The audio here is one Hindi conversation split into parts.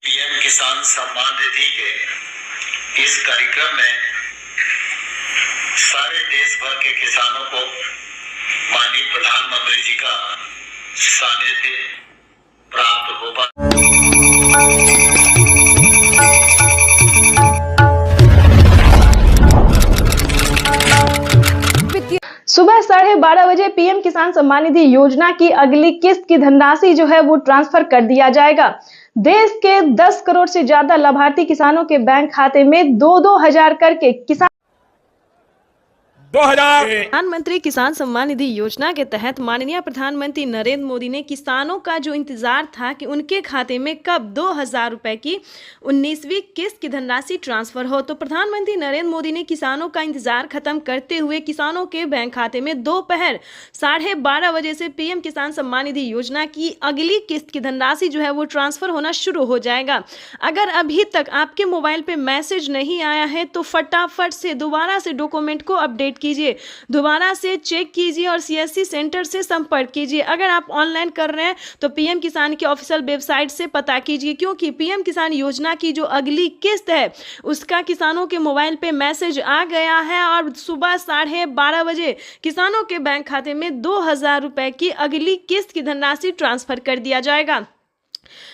पीएम किसान सम्मान निधि के इस कार्यक्रम में सारे देश भर के किसानों को माननीय प्रधानमंत्री जी का सानिध्य प्राप्त हो पा। सुबह 12:30 बजे पीएम किसान सम्मान निधि योजना की अगली किस्त की धनराशि जो है वो ट्रांसफर कर दिया जाएगा। देश के 10 करोड़ से ज्यादा लाभार्थी किसानों के बैंक खाते में 2-2 हजार करके किसान प्रधानमंत्री किसान सम्मान निधि योजना के तहत माननीय प्रधानमंत्री नरेंद्र मोदी ने किसानों का जो इंतजार था कि उनके खाते में कब 2,000 रुपए की 19वीं किस्त की धनराशि ट्रांसफर हो, तो प्रधानमंत्री नरेंद्र मोदी ने किसानों का इंतजार खत्म करते हुए किसानों के बैंक खाते में दोपहर 12:30 बजे से पीएम किसान सम्मान निधि योजना की अगली किस्त की धनराशि जो है वो ट्रांसफर होना शुरू हो जाएगा। अगर अभी तक आपके मोबाइल पे मैसेज नहीं आया है तो फटाफट से दोबारा से डॉक्यूमेंट को अपडेट कीजिए, दोबारा से चेक कीजिए और सीएससी सेंटर से संपर्क कीजिए। अगर आप ऑनलाइन कर रहे हैं तो पीएम किसान की ऑफिशियल वेबसाइट से पता कीजिए, क्योंकि पीएम किसान योजना की जो अगली किस्त है उसका किसानों के मोबाइल पे मैसेज आ गया है और सुबह 12:30 बजे किसानों के बैंक खाते में 2,000 रुपए की अगली किस्त की धनराशि ट्रांसफर कर दिया जाएगा।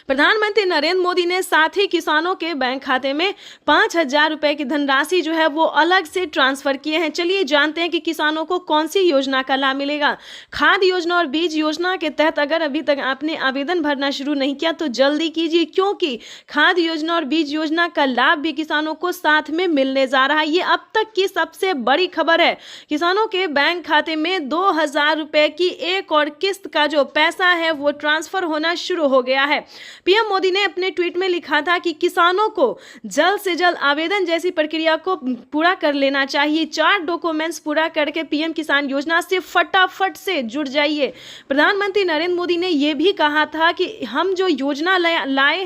प्रधानमंत्री नरेंद्र मोदी ने साथ ही किसानों के बैंक खाते में 5,000 रुपए की धनराशि जो है वो अलग से ट्रांसफर किए हैं। चलिए जानते हैं कि किसानों को कौन सी योजना का लाभ मिलेगा। खाद योजना और बीज योजना के तहत अगर अभी तक आपने आवेदन भरना शुरू नहीं किया तो जल्दी कीजिए, क्योंकि खाद योजना और बीज योजना का लाभ भी किसानों को साथ में मिलने जा रहा है। ये अब तक की सबसे बड़ी खबर है। किसानों के बैंक खाते में 2,000 रुपए की एक और किस्त का जो पैसा है वो ट्रांसफर होना शुरू हो गया है। पीएम मोदी ने अपने ट्वीट में लिखा था कि किसानों को जल्द से जल्द आवेदन जैसी प्रक्रिया को पूरा कर लेना चाहिए। 4 डॉक्यूमेंट्स पूरा करके पीएम किसान योजना से फटाफट से जुड़ जाइए। प्रधानमंत्री नरेंद्र मोदी ने यह भी कहा था कि हम जो योजना लाए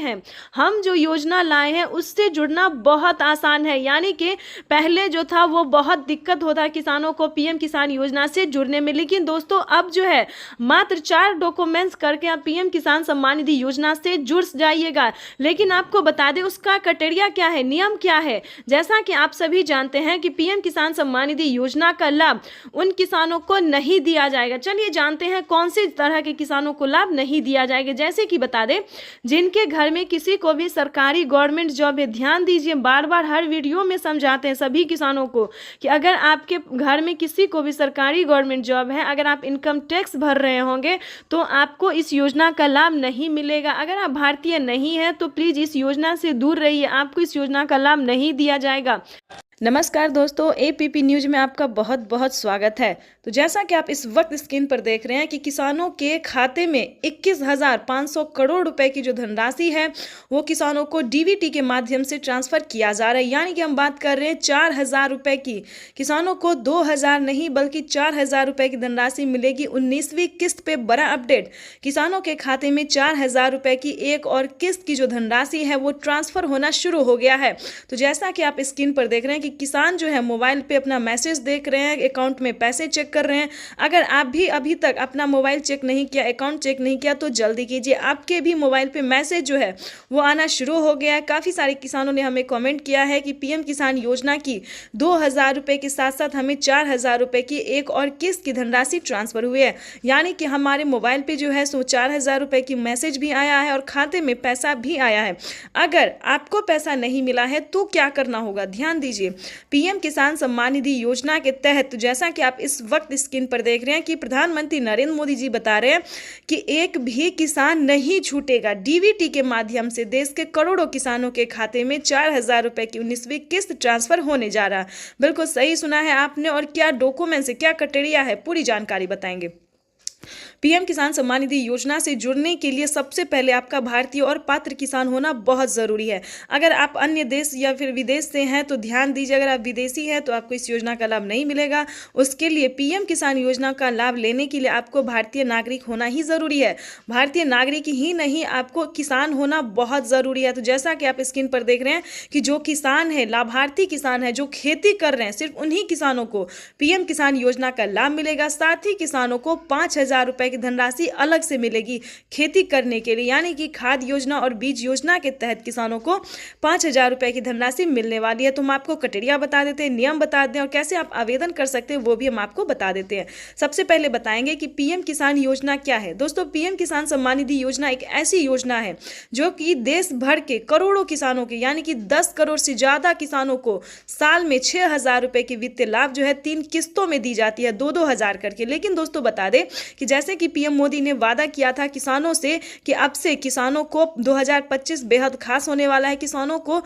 हैं उससे जुड़ना बहुत आसान है, यानी कि पहले जो था वो बहुत दिक्कत होता किसानों को पीएम किसान योजना से जुड़ने में, लेकिन दोस्तों अब जो है मात्र 4 डॉक्यूमेंट्स करके आप पीएम किसान सम्मान निधि योजना से जुड़ जाइएगा। लेकिन आपको बता दें उसका क्राइटेरिया क्या है, नियम क्या है। जैसा कि आप सभी जानते हैं कि पीएम किसान सम्मान निधि योजना का लाभ उन किसानों को नहीं दिया जाएगा। चलिए जानते हैं कौन सी तरह के किसानों को लाभ नहीं दिया जाएगा। जैसे कि बता दें जिनके घर में किसी को भी सरकारी गवर्नमेंट जॉब है, ध्यान दीजिए, बार बार हर वीडियो में समझाते हैं सभी किसानों को कि अगर आपके घर में किसी को भी सरकारी गवर्नमेंट जॉब है, अगर आप इनकम टैक्स भर रहे होंगे तो आपको इस योजना का लाभ नहीं मिलेगा। अगर आप भारतीय नहीं है तो प्लीज इस योजना से दूर रहिए, आपको इस योजना का लाभ नहीं दिया जाएगा। नमस्कार दोस्तों, एपीपी न्यूज में आपका बहुत बहुत स्वागत है। तो जैसा कि आप इस वक्त स्क्रीन पर देख रहे हैं कि किसानों के खाते में 21,500 करोड़ रुपए की जो धनराशि है वो किसानों को डीबीटी के माध्यम से ट्रांसफर किया जा रहा है। यानी कि हम बात कर रहे हैं 4,000 रुपए की। किसानों को 2,000 नहीं बल्कि 4,000 रुपए की धनराशि मिलेगी 19वीं किस्त पे। बड़ा अपडेट, किसानों के खाते में 4,000 रुपए की एक और किस्त की जो धनराशि है वो ट्रांसफर होना शुरू हो गया है। तो जैसा कि आप स्क्रीन पर देख रहे हैं कि किसान जो है मोबाइल पे अपना मैसेज देख रहे हैं, अकाउंट में पैसे चेक कर रहे हैं। अगर आप भी अभी तक अपना मोबाइल चेक नहीं किया, अकाउंट चेक नहीं किया तो जल्दी कीजिए, आपके भी मोबाइल पे मैसेज जो है वो आना शुरू हो गया है। काफ़ी सारे किसानों ने हमें कमेंट किया है कि पीएम किसान योजना की 2,000 रुपए के साथ साथ हमें 4,000 रुपए की एक और किस्त की धनराशि ट्रांसफर हुई है। यानी कि हमारे मोबाइल पे जो है सो 4,000 रुपए की मैसेज भी आया है और खाते में पैसा भी आया है। अगर आपको पैसा नहीं मिला है तो क्या करना होगा, ध्यान दीजिए। पीएम किसान सम्मान निधि योजना के तहत जैसा कि आप इस वक्त स्क्रीन पर देख रहे हैं कि प्रधानमंत्री नरेंद्र मोदी जी बता रहे हैं कि एक भी किसान नहीं छूटेगा। डीबीटी के माध्यम से देश के करोड़ों किसानों के खाते में 4,000 रुपए की 19वीं किस्त ट्रांसफर होने जा रहा है। बिल्कुल सही सुना है आपने। और क्या डॉक्यूमेंट्स है, क्या क्राइटेरिया है, पूरी जानकारी बताएंगे। पीएम किसान सम्मान निधि योजना से जुड़ने के लिए सबसे पहले आपका भारतीय और पात्र किसान होना बहुत ज़रूरी है। अगर आप अन्य देश या फिर विदेश से हैं तो ध्यान दीजिए, अगर आप विदेशी हैं तो आपको इस योजना का लाभ नहीं मिलेगा। उसके लिए पीएम किसान योजना का लाभ लेने के लिए आपको भारतीय नागरिक होना ही ज़रूरी है। भारतीय नागरिक ही नहीं, आपको किसान होना बहुत ज़रूरी है। तो जैसा कि आप स्क्रीन पर देख रहे हैं कि जो किसान है, लाभार्थी किसान है, जो खेती कर रहे हैं, सिर्फ उन्हीं किसानों को पीएम किसान योजना का लाभ मिलेगा। साथ ही किसानों को 5,000 रुपए रुपए की धनराशि अलग से मिलेगी खेती करने के लिए, यानी कि खाद योजना और बीज योजना के तहत किसानों को 5,000 रुपए की धनराशि मिलने वाली है। तो हम आपको क्राइटेरिया बता देते हैं, नियम बता दें और कैसे आप आवेदन कर सकते हैं वो भी हम आपको बता देते हैं। सबसे पहले बताएंगे कि पीएम किसान योजना क्या है। दोस्तों, पीएम किसान सम्मान निधि योजना एक ऐसी योजना है जो कि देश भर के करोड़ों किसानों के, यानी कि 10 करोड़ से ज्यादा किसानों को साल में 6,000 रुपए की वित्तीय लाभ जो है 3 किस्तों में दी जाती है, 2-2 हजार करके। लेकिन दोस्तों बता दें कि जैसे कि पीएम मोदी ने वादा किया था किसानों से कि अब से किसानों को 2025 बेहद खास होने वाला है, किसानों को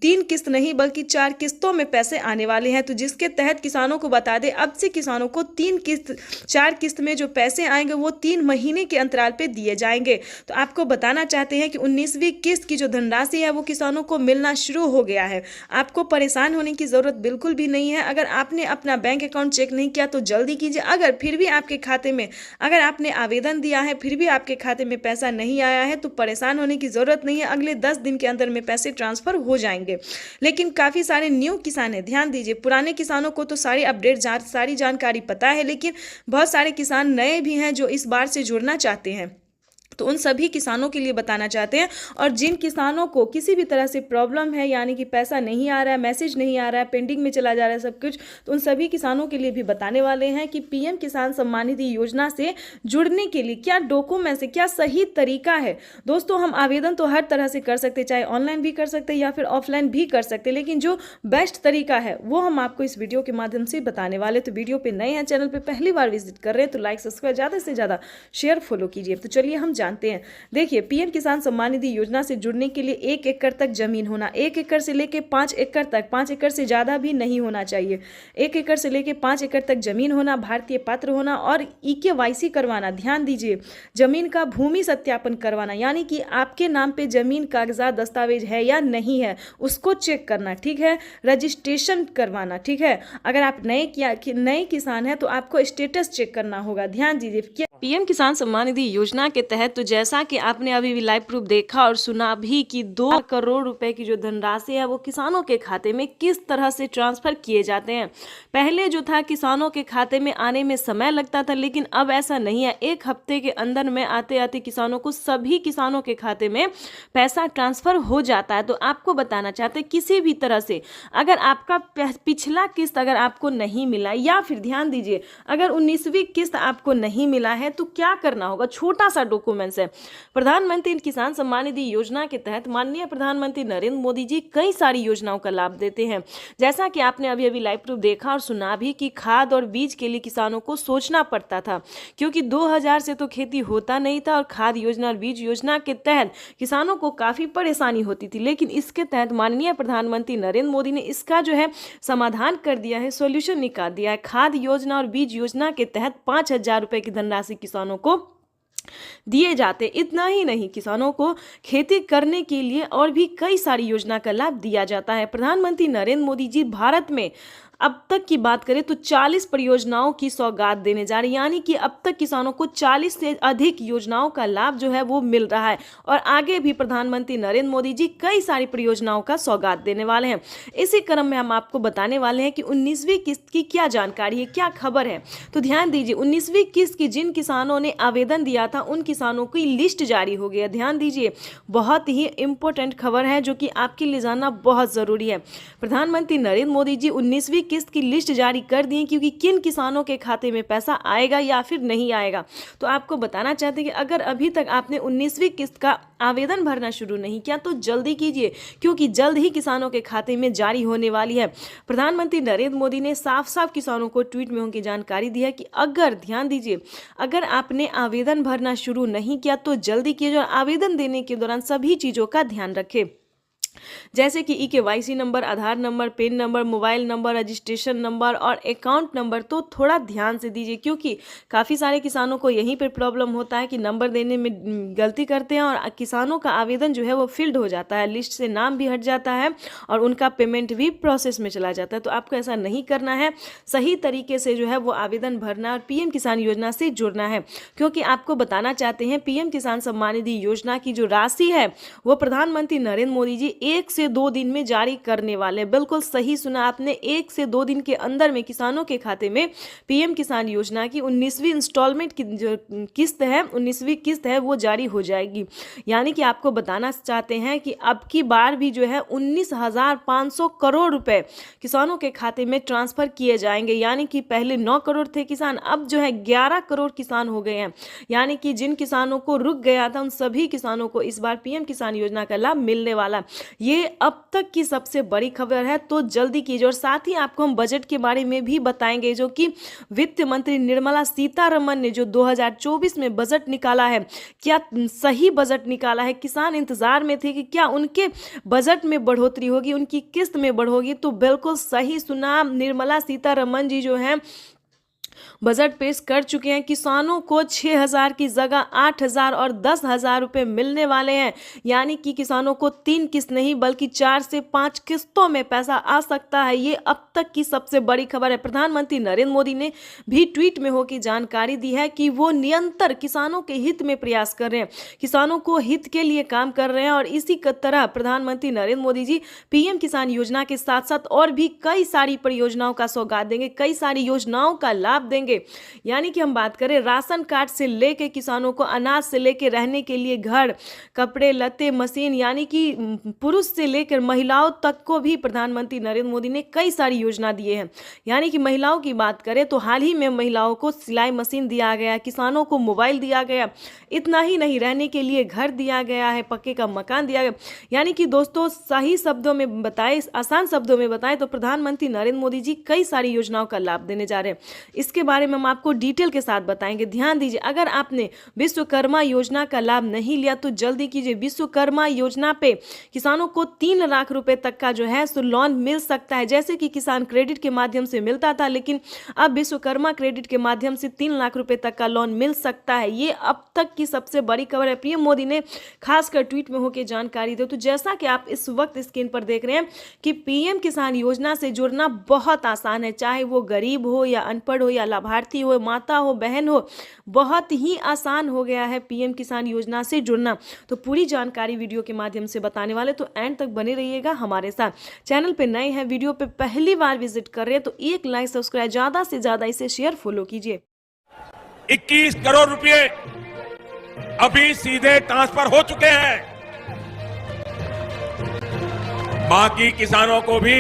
3 किस्त नहीं बल्कि 4 किस्तों में पैसे आने वाले हैं। तो जिसके तहत किसानों को बता दें अब से किसानों को 4 किस्त में जो पैसे आएंगे वो 3 महीने के अंतराल पे दिए जाएंगे। तो आपको बताना चाहते हैं कि 19वीं किस्त की जो धनराशि है वो किसानों को मिलना शुरू हो गया है। आपको परेशान होने की जरूरत बिल्कुल भी नहीं है। अगर आपने अपना बैंक अकाउंट चेक नहीं किया तो जल्दी कीजिए। अगर फिर भी आपके खाते में, अगर आपने आवेदन दिया है फिर भी आपके खाते में पैसा नहीं आया है तो परेशान होने की जरूरत नहीं है। अगले 10 दिन के अंदर में पैसे ट्रांसफर हो जाएंगे। लेकिन काफी सारे न्यू किसान हैं, ध्यान दीजिए। पुराने किसानों को तो सारी अपडेट सारी जानकारी पता है, लेकिन बहुत सारे किसान नए भी हैं जो इस बार से जुड़ना चाहते हैं। तो उन सभी किसानों के लिए बताना चाहते हैं। और जिन किसानों को किसी भी तरह से प्रॉब्लम है, यानी कि पैसा नहीं आ रहा है, मैसेज नहीं आ रहा है, पेंडिंग में चला जा रहा है सब कुछ, तो उन सभी किसानों के लिए भी बताने वाले हैं कि पीएम किसान सम्मान निधि योजना से जुड़ने के लिए क्या डॉक्यूमेंट्स है, क्या सही तरीका है। दोस्तों, हम आवेदन तो हर तरह से कर सकते, चाहे ऑनलाइन भी कर सकते या फिर ऑफलाइन भी कर सकते, लेकिन जो बेस्ट तरीका है वो हम आपको इस वीडियो के माध्यम से बताने वाले। तो वीडियो पे नए हैं, चैनल पे पहली बार विजिट कर रहे हैं तो लाइक सब्सक्राइब ज़्यादा से ज़्यादा शेयर फॉलो कीजिए। तो चलिए हम जानते हैं। देखिए, पीएम किसान सम्मान निधि योजना से जुड़ने के लिए 1 एकड़ तक जमीन होना, 1 एकड़ से लेके 5 एकड़ तक, 5 एकड़ से ज्यादा भी नहीं होना चाहिए। 1 एकड़ से लेके 5 एकड़ तक जमीन होना, भारतीय पात्र होना और ईकेवाईसी करवाना। ध्यान दीजिए, जमीन का भूमि सत्यापन करवाना, यानी कि आपके नाम पे जमीन कागजात दस्तावेज है या नहीं है उसको चेक करना, ठीक है। रजिस्ट्रेशन करवाना, ठीक है। अगर आप नए किसान हैं तो आपको स्टेटस चेक करना होगा। ध्यान दीजिए, पीएम किसान सम्मान निधि योजना के तहत तो जैसा कि आपने अभी भी लाइव प्रूफ देखा और सुना भी कि 2 करोड़ रुपए की जो धनराशि है वो किसानों के खाते में किस तरह से ट्रांसफर किए जाते हैं। पहले जो था किसानों के खाते में आने में समय लगता था, लेकिन अब ऐसा नहीं है। 1 हफ्ते के अंदर में आते आते किसानों को, सभी किसानों के खाते में पैसा ट्रांसफर हो जाता है। तो आपको बताना चाहते किसी भी तरह से अगर आपका पिछला किस्त अगर आपको नहीं मिला, या फिर ध्यान दीजिए अगर 19वीं किस्त आपको नहीं मिला है तो क्या करना होगा। छोटा सा डॉक्यूमेंट्स है। प्रधानमंत्री किसान सम्मान निधि योजना के तहत माननीय प्रधानमंत्री नरेंद्र मोदी जी कई सारी योजनाओं का लाभ देते हैं। जैसा कि आपने अभी अभी लाइव प्रूफ देखा और सुना भी कि खाद और बीज के लिए किसानों को सोचना पड़ता था, क्योंकि 2000 से तो खेती होता नहीं था और खाद योजना और बीज योजना के तहत किसानों को काफी परेशानी होती थी। लेकिन इसके तहत माननीय प्रधानमंत्री नरेंद्र मोदी ने इसका जो है समाधान कर दिया है, सोल्यूशन निकाल दिया है। खाद योजना और बीज योजना के तहत 5,000 रुपए की धनराशि किसानों को दिए जाते। इतना ही नहीं, किसानों को खेती करने के लिए और भी कई सारी योजना का लाभ दिया जाता है। प्रधानमंत्री नरेंद्र मोदी जी भारत में अब तक की बात करें तो 40 परियोजनाओं की सौगात देने जा रही, यानी कि अब तक किसानों को 40 से अधिक योजनाओं का लाभ जो है वो मिल रहा है। और आगे भी प्रधानमंत्री नरेंद्र मोदी जी कई सारी परियोजनाओं का सौगात देने वाले हैं। इसी क्रम में हम आपको बताने वाले हैं कि 19वीं किस्त की क्या जानकारी है, क्या खबर है। तो ध्यान दीजिए, 19वीं किस्त की जिन किसानों ने आवेदन दिया था उन किसानों की लिस्ट जारी हो गई है। ध्यान दीजिए, बहुत ही इंपॉर्टेंट खबर है जो कि आपके लिए जानना बहुत जरूरी है। प्रधानमंत्री नरेंद्र मोदी जी 19वीं किस्त की लिस्ट जारी कर दी है, क्योंकि किन किसानों के खाते में पैसा आएगा या फिर नहीं आएगा। तो आपको बताना चाहते हैं कि अगर अभी तक आपने 19वीं किस्त का आवेदन भरना शुरू नहीं किया तो जल्दी कीजिए, क्योंकि जल्द ही किसानों के खाते में जारी होने वाली है। प्रधानमंत्री नरेंद्र मोदी ने साफ साफ किसानों को ट्वीट में उनकी जानकारी दी है कि अगर, ध्यान दीजिए, अगर आपने आवेदन भरना शुरू नहीं किया तो जल्दी कीजिए और आवेदन देने के दौरान सभी चीज़ों का ध्यान रखें, जैसे कि eKYC number, Aadhaar number, PAN number, mobile number, registration number और अकाउंट नंबर। तो थोड़ा ध्यान से दीजिए, क्योंकि काफ़ी सारे किसानों को यहीं पर प्रॉब्लम होता है कि नंबर देने में गलती करते हैं और किसानों का आवेदन जो है वो फिल्ड हो जाता है, लिस्ट से नाम भी हट जाता है और उनका पेमेंट भी प्रोसेस में चला जाता है। तो आपको ऐसा नहीं करना है, सही तरीके से जो है वो आवेदन भरना और पीएम किसान योजना से जुड़ना है। क्योंकि आपको बताना चाहते हैं, पीएम किसान सम्मान निधि योजना की जो राशि है वो प्रधानमंत्री नरेंद्र मोदी जी 1 से 2 दिन में जारी करने वाले। बिल्कुल सही सुना आपने, 1 से 2 दिन के अंदर में किसानों के खाते में पीएम किसान योजना की 19वीं इंस्टॉलमेंट की जो किस्त है, 19वीं किस्त है वो जारी हो जाएगी। यानी कि आपको बताना चाहते हैं कि अब की बार भी जो है 19,500 करोड़ रुपए किसानों के खाते में ट्रांसफर किए जाएंगे। यानी कि पहले 9 करोड़ थे किसान, अब जो है 11 करोड़ किसान हो गए हैं। यानी कि जिन किसानों को रुक गया था उन सभी किसानों को इस बार पीएम किसान योजना का लाभ मिलने वाला। ये अब तक की सबसे बड़ी खबर है, तो जल्दी कीजिए। और साथ ही आपको हम बजट के बारे में भी बताएंगे, जो कि वित्त मंत्री निर्मला सीतारमण ने जो 2024 में बजट निकाला है, क्या सही बजट निकाला है? किसान इंतजार में थे कि क्या उनके बजट में बढ़ोतरी होगी, उनकी किस्त में बढ़ोगी। तो बिल्कुल सही सुना, निर्मला सीतारमण जी जो है बजट पेश कर चुके हैं। किसानों को 6,000 की जगह 8,000 और 10,000 रुपए मिलने वाले हैं। यानी कि किसानों को 3 किस्त नहीं बल्कि 4 से 5 किस्तों में पैसा आ सकता है। ये अब तक की सबसे बड़ी खबर है। प्रधानमंत्री नरेंद्र मोदी ने भी ट्वीट में होकर जानकारी दी है कि वो निरंतर किसानों के हित में प्रयास कर रहे हैं, किसानों को हित के लिए काम कर रहे हैं। और इसी तरह प्रधानमंत्री नरेंद्र मोदी जी पीएम किसान योजना के साथ साथ और भी कई सारी परियोजनाओं का सौगात देंगे, कई सारी योजनाओं का लाभ देंगे। यानी कि हम बात करें राशन कार्ड से लेके किसानों को अनाज से लेके रहने के लिए घर, कपड़े लत्ते, मशीन, यानी कि पुरुष से लेकर महिलाओं तक को भी प्रधानमंत्री नरेंद्र मोदी ने कई सारी योजना दिए हैं। यानी कि महिलाओं की बात करें तो हाल ही में महिलाओं को सिलाई मशीन दिया गया, किसानों को मोबाइल दिया गया। इतना ही नहीं, रहने के लिए घर दिया गया है, पक्के का मकान दिया गया। यानी कि दोस्तों सही शब्दों में बताए, आसान शब्दों में बताएं तो प्रधानमंत्री नरेंद्र मोदी जी कई सारी योजनाओं का लाभ देने जा रहे हैं। इसके बारे में हम आपको डिटेल के साथ बताएंगे। ध्यान दीजिए, अगर आपने विश्वकर्मा योजना का लाभ नहीं लिया तो जल्दी कीजिए। विश्वकर्मा योजना पे किसानों को 3 लाख रुपए तक का जो है सो लोन मिल सकता है। जैसे कि किसान क्रेडिट के माध्यम से मिलता था, लेकिन अब विश्वकर्मा क्रेडिट के माध्यम से 3 लाख रुपए तक का लोन मिल सकता है। ये अब तक की सबसे बड़ी खबर है। पीएम मोदी ने खासकर ट्वीट में होकर जानकारी दी। तो जैसा कि आप इस वक्त स्क्रीन पर देख रहे हैं कि पीएम किसान योजना से जुड़ना बहुत आसान है, चाहे वो गरीब हो या अनपढ़ हो या लाभार्थी हो, माता हो, बहन हो, बहुत ही आसान हो गया है पीएम किसान योजना से जुड़ना। तो पूरी जानकारी वीडियो के माध्यम से बताने वाले, तो एंड तक बने रहिएगा हमारे साथ। चैनल पे नए हैं, वीडियो पे पहली बार विजिट कर रहे हैं तो एक लाइक, सब्सक्राइब, ज्यादा से ज्यादा इसे शेयर, फॉलो कीजिए। 21 करोड़ रुपए अभी सीधे ट्रांसफर हो चुके हैं। बाकी किसानों को भी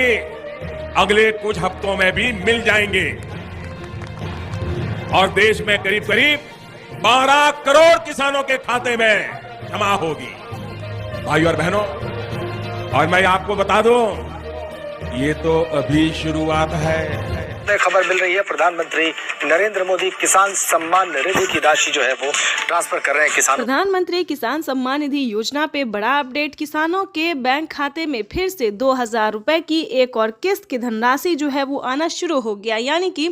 अगले कुछ हफ्तों में भी मिल जाएंगे और देश में करीब करीब 12 करोड़ किसानों के खाते में जमा होगी। भाइयों और बहनों, और मैं आपको बता दूं, ये तो अभी शुरुआत है। खबर मिल रही है, प्रधानमंत्री नरेंद्र मोदी किसान सम्मान निधि की राशि जो है वो ट्रांसफर कर रहे हैं किसानों। प्रधानमंत्री किसान सम्मान निधि योजना पे बड़ा अपडेट। किसानों के बैंक खाते में फिर से 2,000 रुपए की एक और किस्त की धनराशि जो है वो आना शुरू हो गया। यानी कि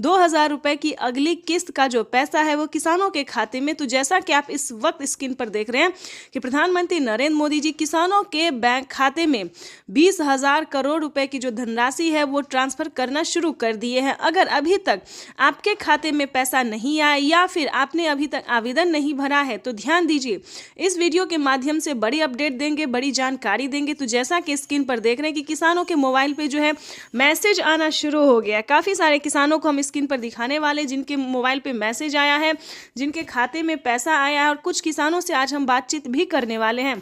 2,000 रुपए की अगली किस्त का जो पैसा है वो किसानों के खाते में। तो जैसा कि आप इस वक्त स्क्रीन पर देख रहे हैं कि प्रधानमंत्री नरेंद्र मोदी जी किसानों के बैंक खाते में 20,000 करोड़ रुपए की जो धनराशि है वो ट्रांसफर करना शुरू कर दिए हैं। अगर अभी तक आपके खाते में पैसा नहीं आया या फिर आपने अभी तक आवेदन नहीं भरा है तो ध्यान दीजिए, इस वीडियो के माध्यम से बड़ी अपडेट देंगे, बड़ी जानकारी देंगे। तो जैसा कि स्क्रीन पर देख रहे हैं कि किसानों के मोबाइल पे जो है मैसेज आना शुरू हो गया। काफ़ी सारे किसानों को हम स्क्रीन पर दिखाने वाले जिनके मोबाइल पे मैसेज आया है, जिनके खाते में पैसा आया है, और कुछ किसानों से आज हम बातचीत भी करने वाले हैं।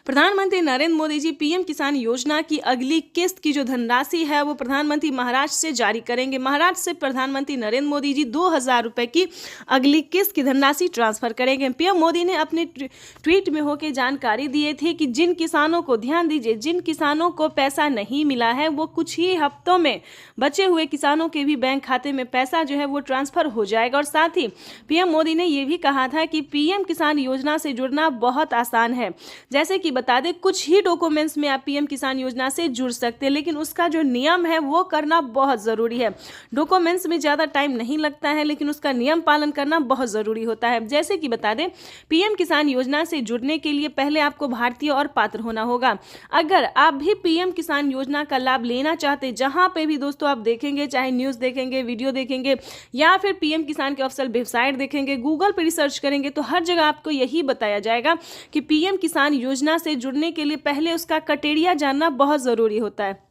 प्रधानमंत्री नरेंद्र मोदी जी पीएम किसान योजना की अगली किस्त की जो धनराशि है वो प्रधानमंत्री महाराष्ट्र से जारी करेंगे। महाराष्ट्र से प्रधानमंत्री नरेंद्र मोदी जी 2,000 रुपए की अगली किस्त की धनराशि ट्रांसफर करेंगे। पीएम मोदी ने अपने ट्वीट में होकर जानकारी दिए थे कि जिन किसानों को, ध्यान दीजिए, जिन किसानों को पैसा नहीं मिला है वो कुछ ही हफ्तों में बचे हुए किसानों के भी बैंक खाते में पैसा जो है वो ट्रांसफर हो जाएगा। और साथ ही पीएम मोदी ने यह भी कहा था कि पीएम किसान योजना से जुड़ना बहुत आसान है। जैसे कि बता दें, कुछ ही डॉक्यूमेंट्स में आप पीएम किसान योजना से जुड़ सकते हैं, लेकिन उसका जो नियम है वो करना बहुत ज़रूरी है। डॉक्यूमेंट्स में ज़्यादा टाइम नहीं लगता है, लेकिन उसका नियम पालन करना बहुत ज़रूरी होता है। जैसे कि बता दें, पीएम किसान योजना से जुड़ने के लिए पहले आपको भारतीय और पात्र होना होगा। अगर आप भी पीएम किसान योजना का लाभ लेना चाहते, जहां पे भी दोस्तों आप देखेंगे, चाहे न्यूज़ देखेंगे, वीडियो देखेंगे या फिर पीएम किसान के ऑफिशियल वेबसाइट देखेंगे, गूगल पर रिसर्च करेंगे, तो हर जगह आपको यही बताया जाएगा कि पीएम किसान योजना योजना से जुड़ने के लिए पहले उसका क्राइटेरिया जानना बहुत ज़रूरी होता है।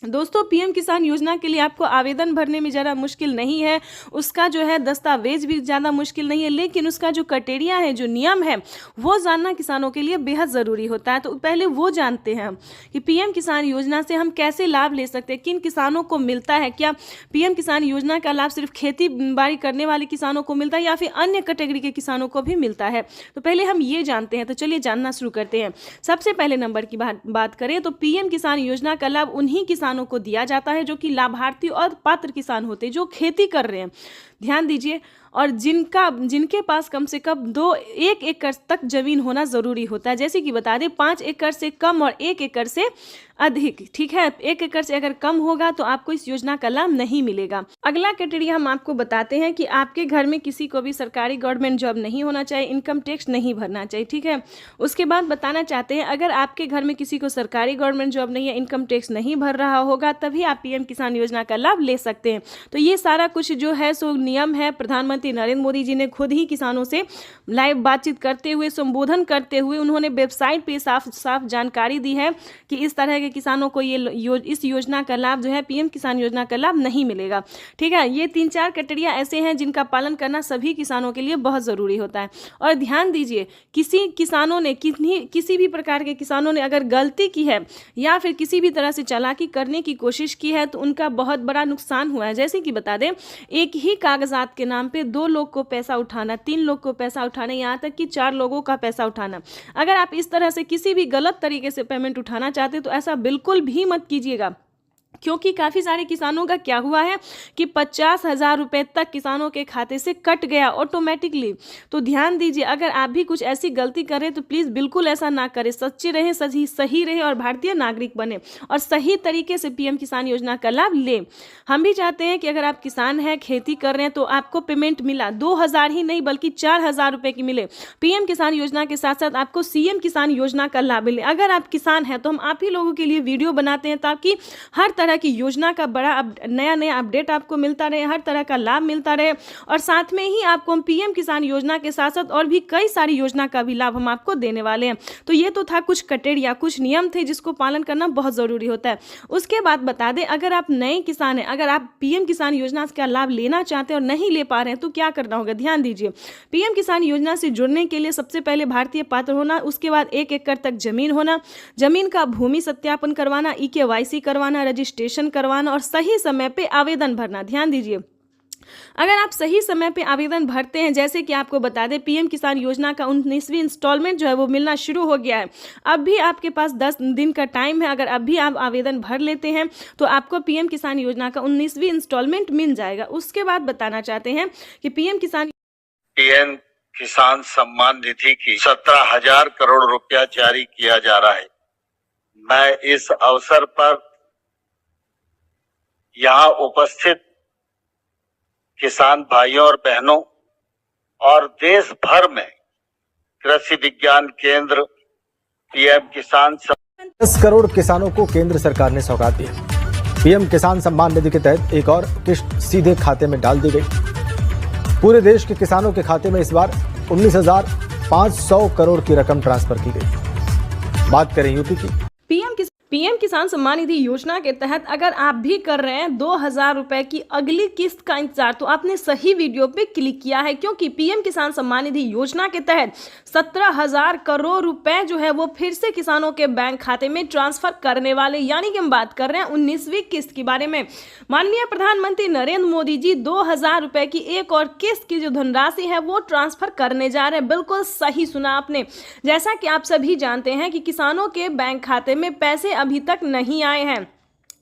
दोस्तों, पीएम किसान योजना के लिए आपको आवेदन भरने में ज़्यादा मुश्किल नहीं है, उसका जो है दस्तावेज भी ज़्यादा मुश्किल नहीं है, लेकिन उसका जो क्राइटेरिया है, जो नियम है, वो जानना किसानों के लिए बेहद ज़रूरी होता है। तो पहले वो जानते हैं हम कि पीएम किसान योजना से हम कैसे लाभ ले सकते हैं, किन किसानों को मिलता है, क्या पीएम किसान योजना का लाभ सिर्फ खेती बाड़ी करने वाले किसानों को मिलता है या फिर अन्य कैटेगरी के किसानों को भी मिलता है। तो पहले हम ये जानते हैं। तो चलिए जानना शुरू करते हैं। सबसे पहले नंबर की बात करें तो पीएम किसान योजना का लाभ उन्हीं किसानों को दिया जाता है जो कि लाभार्थी और पात्र किसान होते हैं, जो खेती कर रहे हैं। ध्यान दीजिए, और जिनके पास कम से कम 1 एकड़ तक जमीन होना जरूरी होता है। जैसे कि बता दें 5 एकड़ से कम और 1 एकड़ से अधिक, ठीक है। 1 एकड़ से अगर कम होगा तो आपको इस योजना का लाभ नहीं मिलेगा। अगला क्राइटेरिया हम आपको बताते हैं कि आपके घर में किसी को भी सरकारी गवर्नमेंट जॉब नहीं होना चाहिए, इनकम टैक्स नहीं भरना चाहिए, ठीक है। उसके बाद बताना चाहते हैं अगर आपके घर में किसी को सरकारी गवर्नमेंट जॉब नहीं है, इनकम टैक्स नहीं भर रहा होगा, तभी आप पीएम किसान योजना का लाभ ले सकते हैं। तो ये सारा कुछ जो है सो नियम है, प्रधानमंत्री नरेंद्र मोदी जी ने खुद ही किसानों से लाइव बातचीत करते हुए, संबोधन करते हुए उन्होंने वेबसाइट पे साफ साफ जानकारी दी है कि इस तरह के किसानों को इस योजना का लाभ जो है पीएम किसान योजना का लाभ नहीं मिलेगा, ठीक है। ये 3-4 क्राइटेरिया ऐसे हैं जिनका पालन करना सभी किसानों के लिए बहुत ज़रूरी होता है। और ध्यान दीजिए, किसी भी प्रकार के किसानों ने अगर गलती की है या फिर किसी भी तरह से चालाकी करने की कोशिश की है तो उनका बहुत बड़ा नुकसान हुआ है। जैसे कि बता दें, एक ही कागजात के नाम पे 2 लोग को पैसा उठाना, 3 लोग को पैसा उठाना, यहाँ तक कि 4 लोगों का पैसा उठाना। अगर आप इस तरह से किसी भी गलत तरीके से पेमेंट उठाना चाहते तो ऐसा बिल्कुल भी मत कीजिएगा, क्योंकि काफ़ी सारे किसानों का क्या हुआ है कि 50,000 रुपये तक किसानों के खाते से कट गया ऑटोमेटिकली। तो ध्यान दीजिए, अगर आप भी कुछ ऐसी गलती करें तो प्लीज़ बिल्कुल ऐसा ना करें, सच्चे रहें, सही रहें और भारतीय नागरिक बने और सही तरीके से पीएम किसान योजना का लाभ लें। हम भी चाहते हैं कि अगर आप किसान हैं, खेती कर रहे हैं, तो आपको पेमेंट मिला 2,000 ही नहीं बल्कि 4,000 रुपये की मिले। पीएम किसान योजना के साथ साथ आपको सीएम किसान योजना का लाभ मिले। अगर आप किसान हैं तो हम आप ही लोगों के लिए वीडियो बनाते हैं ताकि हर तरह की योजना का बड़ा नया अपडेट आपको मिलता रहे, हर तरह का लाभ मिलता रहे। और साथ में ही आपको हम पीएम किसान योजना के साथ साथ और भी कई सारी योजना का भी लाभ हम आपको देने वाले हैं। तो ये तो था कुछ क्राइटेरिया, कुछ नियम थे जिसको पालन करना बहुत ज़रूरी होता है। उसके बाद बता दें, अगर आप नए किसान हैं, अगर आप पीएम किसान योजना का लाभ लेना चाहते हैं और नहीं ले पा रहे हैं तो क्या करना होगा। ध्यान दीजिए, पीएम किसान योजना से जुड़ने के लिए सबसे पहले भारतीय पात्र होना, उसके बाद 1 एकड़ तक जमीन होना, जमीन का भूमि सत्यापन करवाना, EKYC करवाना, रजिस्ट्रेशन करवाना और सही समय पे आवेदन भरना। ध्यान दीजिए, अगर आप सही समय पे आवेदन भरते हैं, जैसे कि आपको बता दें पीएम किसान योजना का 19वीं इंस्टॉलमेंट जो है वो मिलना शुरू हो गया है। अब भी आपके पास 10 दिन का टाइम है। अगर अब भी आप आवेदन भर लेते हैं तो आपको पीएम किसान योजना का 19वीं इंस्टॉलमेंट मिल जाएगा। उसके बाद बताना चाहते हैं कि पीएम किसान सम्मान निधि की 17,000 करोड़ रुपया जारी किया जा रहा है। मैं इस अवसर पर यहाँ उपस्थित किसान भाइयों और बहनों और देश भर में कृषि विज्ञान केंद्र पीएम किसान 10 करोड़ किसानों को केंद्र सरकार ने सौगात दी। पीएम किसान सम्मान निधि के तहत एक और किस्त सीधे खाते में डाल दी गई। पूरे देश के किसानों के खाते में इस बार 19,500 करोड़ की रकम ट्रांसफर की गई। बात करें यूपी की। पीएम किसान सम्मान निधि योजना के तहत अगर आप भी कर रहे हैं 2,000 रुपए की अगली किस्त का इंतजार, तो आपने सही वीडियो पे क्लिक किया है, क्योंकि पीएम किसान सम्मान निधि योजना के तहत 17,000 करोड़ रुपए जो है वो फिर से किसानों के बैंक खाते में ट्रांसफर करने वाले, यानी कि हम बात कर रहे हैं 19वीं किस्त के बारे में। माननीय प्रधानमंत्री नरेंद्र मोदी जी 2,000 रुपए की एक और किस्त की जो धनराशि है वो ट्रांसफर करने जा रहे हैं। बिल्कुल सही सुना आपने। जैसा कि आप सभी जानते हैं कि किसानों के बैंक खाते में पैसे अभी तक नहीं आए हैं।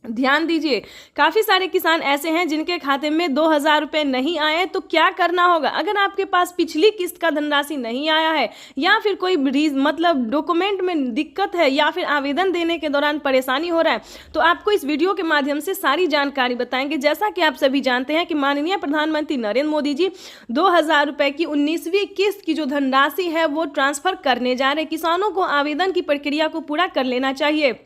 ध्यान दीजिए, काफ़ी सारे किसान ऐसे हैं जिनके खाते में 2,000 रुपये नहीं आए। तो क्या करना होगा, अगर आपके पास पिछली किस्त का धनराशि नहीं आया है या फिर कोई मतलब डॉक्यूमेंट में दिक्कत है या फिर आवेदन देने के दौरान परेशानी हो रहा है, तो आपको इस वीडियो के माध्यम से सारी जानकारी बताएंगे। जैसा कि आप सभी जानते हैं कि माननीय प्रधानमंत्री नरेंद्र मोदी जी 2,000 रुपये की 19वीं किस्त की जो धनराशि है वो ट्रांसफर करने जा रहे। किसानों को आवेदन की प्रक्रिया को पूरा कर लेना चाहिए।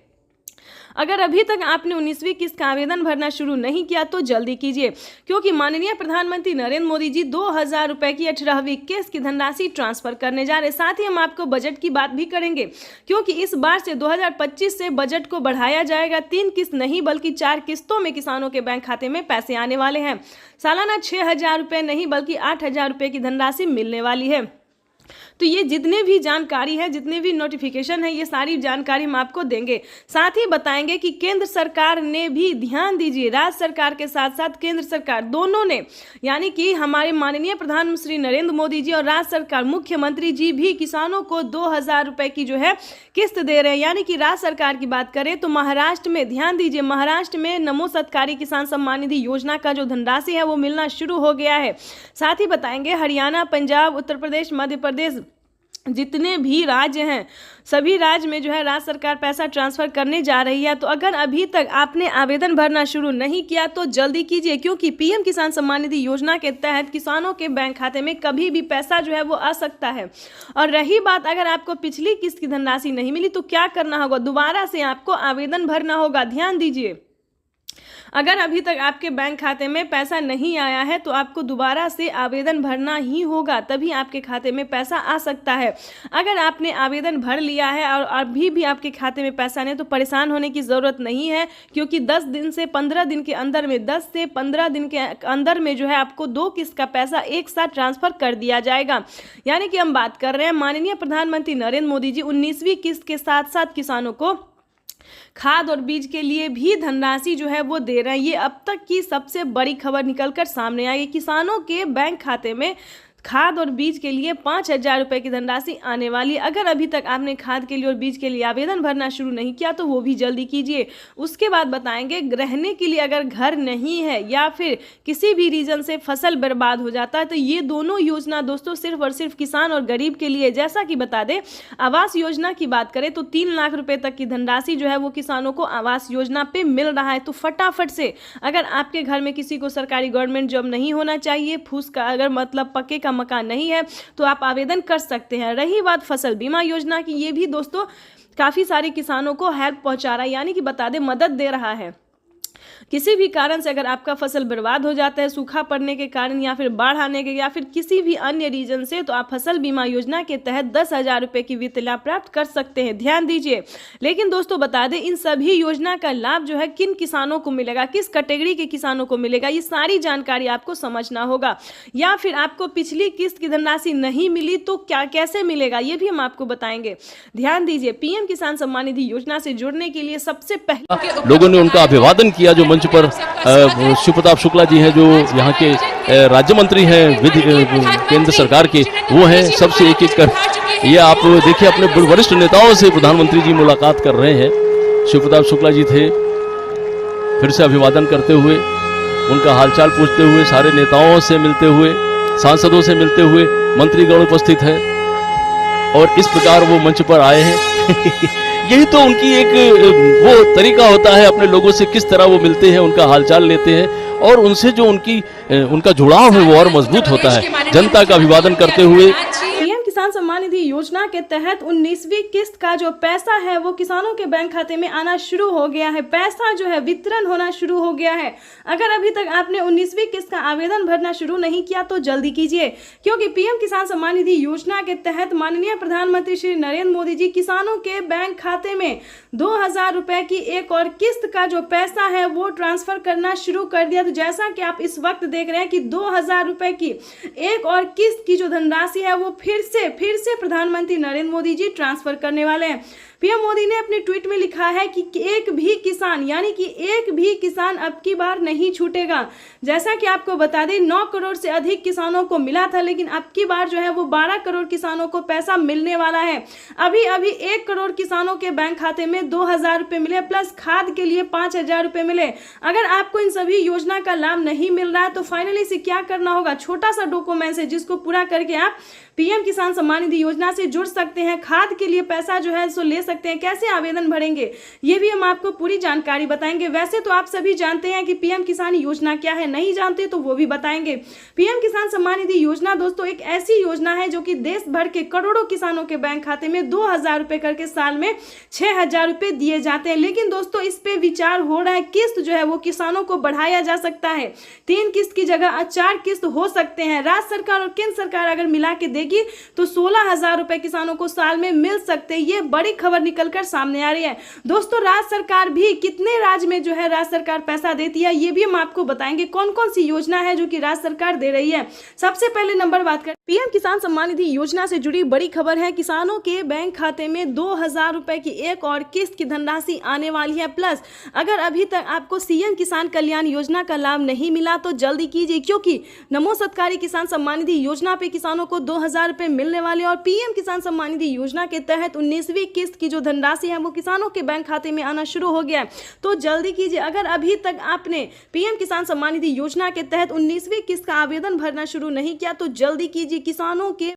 अगर अभी तक आपने 19वीं किस्त का आवेदन भरना शुरू नहीं किया तो जल्दी कीजिए, क्योंकि माननीय प्रधानमंत्री नरेंद्र मोदी जी 2000 रुपए की 18वीं किस्त की धनराशि ट्रांसफर करने जा रहे। साथ ही हम आपको बजट की बात भी करेंगे, क्योंकि इस बार से 2025 से बजट को बढ़ाया जाएगा। 3 किस्त नहीं बल्कि 4 किस्तों में किसानों के बैंक खाते में पैसे आने वाले हैं। सालाना 6000 रुपये नहीं बल्कि 8000 रुपये की धनराशि मिलने वाली है। तो ये जितने भी जानकारी है, जितने भी नोटिफिकेशन है, ये सारी जानकारी हम आपको देंगे। साथ ही बताएंगे कि केंद्र सरकार ने भी, ध्यान दीजिए, राज्य सरकार के साथ साथ केंद्र सरकार दोनों ने, यानी कि हमारे माननीय प्रधानमंत्री नरेंद्र मोदी जी और राज्य सरकार मुख्यमंत्री जी भी किसानों को 2000 रुपए की जो है किस्त दे रहे हैं। यानी कि राज्य सरकार की बात करें तो महाराष्ट्र में, ध्यान दीजिए, महाराष्ट्र में नमो सत्कारी किसान सम्मान निधि योजना का जो धनराशि है वो मिलना शुरू हो गया है। साथ ही बताएंगे हरियाणा, पंजाब, उत्तर प्रदेश, मध्य प्रदेश, जितने भी राज्य हैं सभी राज्य में जो है राज्य सरकार पैसा ट्रांसफर करने जा रही है। तो अगर अभी तक आपने आवेदन भरना शुरू नहीं किया तो जल्दी कीजिए, क्योंकि पीएम किसान सम्मान निधि योजना के तहत किसानों के बैंक खाते में कभी भी पैसा जो है वो आ सकता है। और रही बात, अगर आपको पिछली किस्त की धनराशि नहीं मिली तो क्या करना होगा, दोबारा से आपको आवेदन भरना होगा। ध्यान दीजिए, अगर अभी तक आपके बैंक खाते में पैसा नहीं आया है तो आपको दोबारा से आवेदन भरना ही होगा, तभी आपके खाते में पैसा आ सकता है। अगर आपने आवेदन भर लिया है और अभी भी आपके खाते में पैसा नहीं तो परेशान होने की ज़रूरत नहीं है, क्योंकि 10 दिन से 15 दिन के अंदर में, 10 से 15 दिन के अंदर में जो है आपको 2 किस्त का पैसा एक साथ ट्रांसफर कर दिया जाएगा। यानी कि हम बात कर रहे हैं माननीय प्रधानमंत्री नरेंद्र मोदी जी 19वीं किस्त के साथ साथ किसानों को खाद और बीज के लिए भी धनराशि जो है वो दे रहे हैं। ये अब तक की सबसे बड़ी खबर निकलकर सामने आई। किसानों के बैंक खाते में खाद और बीज के लिए 5000 रुपये की धनराशि आने वाली। अगर अभी तक आपने खाद के लिए और बीज के लिए आवेदन भरना शुरू नहीं किया तो वो भी जल्दी कीजिए। उसके बाद बताएंगे रहने के लिए अगर घर नहीं है या फिर किसी भी रीजन से फसल बर्बाद हो जाता है तो ये दोनों योजना दोस्तों सिर्फ और सिर्फ किसान और गरीब के लिए। जैसा कि बता दें, आवास योजना की बात करें तो 3 लाख रुपए तक की धनराशि जो है वो किसानों को आवास योजना पे मिल रहा है। तो फटाफट से, अगर आपके घर में किसी को सरकारी गवर्नमेंट जॉब नहीं होना चाहिए, फूस का अगर मतलब पक्के का मकान नहीं है तो आप आवेदन कर सकते हैं। रही बात फसल बीमा योजना की, ये भी दोस्तों काफी सारे किसानों को हेल्प पहुंचा रहा है, यानी कि बता दें मदद दे रहा है। किसी भी कारण से अगर आपका फसल बर्बाद हो जाता है, सूखा पड़ने के कारण या फिर बाढ़ आने के या फिर किसी भी अन्य रीजन से, तो आप फसल बीमा योजना के तहत 10,000 रुपए की वित्त लाभ प्राप्त कर सकते हैं। ध्यान दीजिए, लेकिन दोस्तों बता दें इन सभी योजना का लाभ जो है किन किसानों को मिलेगा, किस कैटेगरी के किसानों को मिलेगा, ये सारी जानकारी आपको समझना होगा। या फिर आपको पिछली किस्त की धनराशि नहीं मिली तो क्या कैसे मिलेगा, ये भी हम आपको बताएंगे। ध्यान दीजिए, पीएम किसान सम्मान निधि योजना से जुड़ने के लिए सबसे पहले लोगों ने उनका अभिवादन किया। जो मंच पर शिव प्रताप शुक्ला जी हैं जो यहाँ के राज्य मंत्री हैं केंद्र सरकार के, वो हैं सबसे एक एक कर। ये आप देखिए अपने वरिष्ठ नेताओं से प्रधानमंत्री जी मुलाकात कर रहे हैं। शिव प्रताप शुक्ला जी थे, फिर से अभिवादन करते हुए, उनका हालचाल पूछते हुए, सारे नेताओं से मिलते हुए, सांसदों से मिलते हुए, मंत्रीगण उपस्थित है और इस प्रकार वो मंच पर आए हैं। यही तो उनकी एक वो तरीका होता है, अपने लोगों से किस तरह वो मिलते हैं, उनका हालचाल लेते हैं और उनसे जो उनका जुड़ाव है वो और मजबूत होता है। जनता का अभिवादन करते हुए पीएम किसान सम्मान निधि योजना के तहत 19वीं किस्त का जो पैसा है वो किसानों के बैंक खाते में आना शुरू हो गया है। पैसा जो है वितरण होना शुरू हो गया है। अगर अभी तक आपने 19वीं किस्त का आवेदन भरना शुरू नहीं किया तो जल्दी कीजिए, क्योंकि पीएम किसान सम्मान निधि योजना के तहत माननीय प्रधानमंत्री श्री नरेंद्र मोदी जी किसानों के बैंक खाते में 2000 रुपए की एक और किस्त का जो पैसा है वो ट्रांसफर करना शुरू कर दिया। तो जैसा कि आप इस वक्त देख रहे हैं कि 2000 रुपए की एक और किस्त की जो धनराशि है वो फिर से प्रधानमंत्री नरेंद्र मोदी जी ट्रांसफर करने वाले हैं। पीएम मोदी ने अपने ट्वीट में लिखा है कि एक भी किसान, यानी कि एक भी किसान अब की बार नहीं छूटेगा। जैसा कि आपको बता दें 9 करोड़ से अधिक किसानों को मिला था, लेकिन अब की बार जो है वो 12 करोड़ किसानों को पैसा मिलने वाला है। अभी 1 करोड़ किसानों के बैंक खाते में 2000 रुपए मिले, प्लस खाद के लिए 5000 रुपए मिले। अगर आपको इन सभी योजना का लाभ नहीं मिल रहा है तो फाइनली से क्या करना होगा, छोटा सा डॉक्यूमेंट है जिसको पूरा करके आप पीएम किसान सम्मान निधि योजना से जुड़ सकते हैं। खाद के लिए पैसा जो है सो ले सकते सकते हैं, कैसे आवेदन भरेंगे, ये भी हम आपको पूरी जानकारी बताएंगे। वैसे तो आप सभी जानते हैं कि पीएम किसान योजना क्या है, नहीं जानते तो वो भी बताएंगे। पीएम किसान सम्मान निधि योजना दोस्तों एक ऐसी योजना है जो कि देश भर के करोड़ों किसानों के बैंक खाते में 2,000 रुपए करके साल में 6,000 रुपए दिए जाते हैं। लेकिन दोस्तों इस पे विचार हो रहा है, किस्त जो है वो किसानों को बढ़ाया जा सकता है, 3 किस्त की जगह 4 किस्त हो सकते हैं। राज्य सरकार और केंद्र सरकार अगर मिला के देगी तो 16,000 रुपए किसानों को साल में मिल सकते हैं। ये बड़ी खबर निकलकर सामने आ रही है। दोस्तों राज्य सरकार भी कितने राज्य में जो है राज्य सरकार पैसा देती है ये भी हम आपको बताएंगे, कौन कौन सी योजना है जो कि राज्य सरकार दे रही है। सबसे पहले नंबर बात करें पीएम किसान सम्मान निधि योजना से जुड़ी बड़ी खबर है। किसानों के बैंक खाते में 2,000 रुपए की एक और किस्त की धनराशि आने वाली है। प्लस अगर अभी तक आपको सीएम किसान कल्याण योजना का लाभ नहीं मिला तो जल्दी कीजिए, क्योंकि नमो सत्कारी किसान सम्मान निधि योजना पे किसानों को 2,000 रुपए मिलने वाले और पीएम किसान सम्मान निधि योजना के तहत 19वीं किस्त की जो धनराशि है वो किसानों के बैंक खाते में आना शुरू हो गया है। तो जल्दी कीजिए, अगर अभी तक आपने पीएम किसान सम्मान निधि योजना के तहत 19वीं किस्त का आवेदन भरना शुरू नहीं किया तो जल्दी कीजिए। किसानों के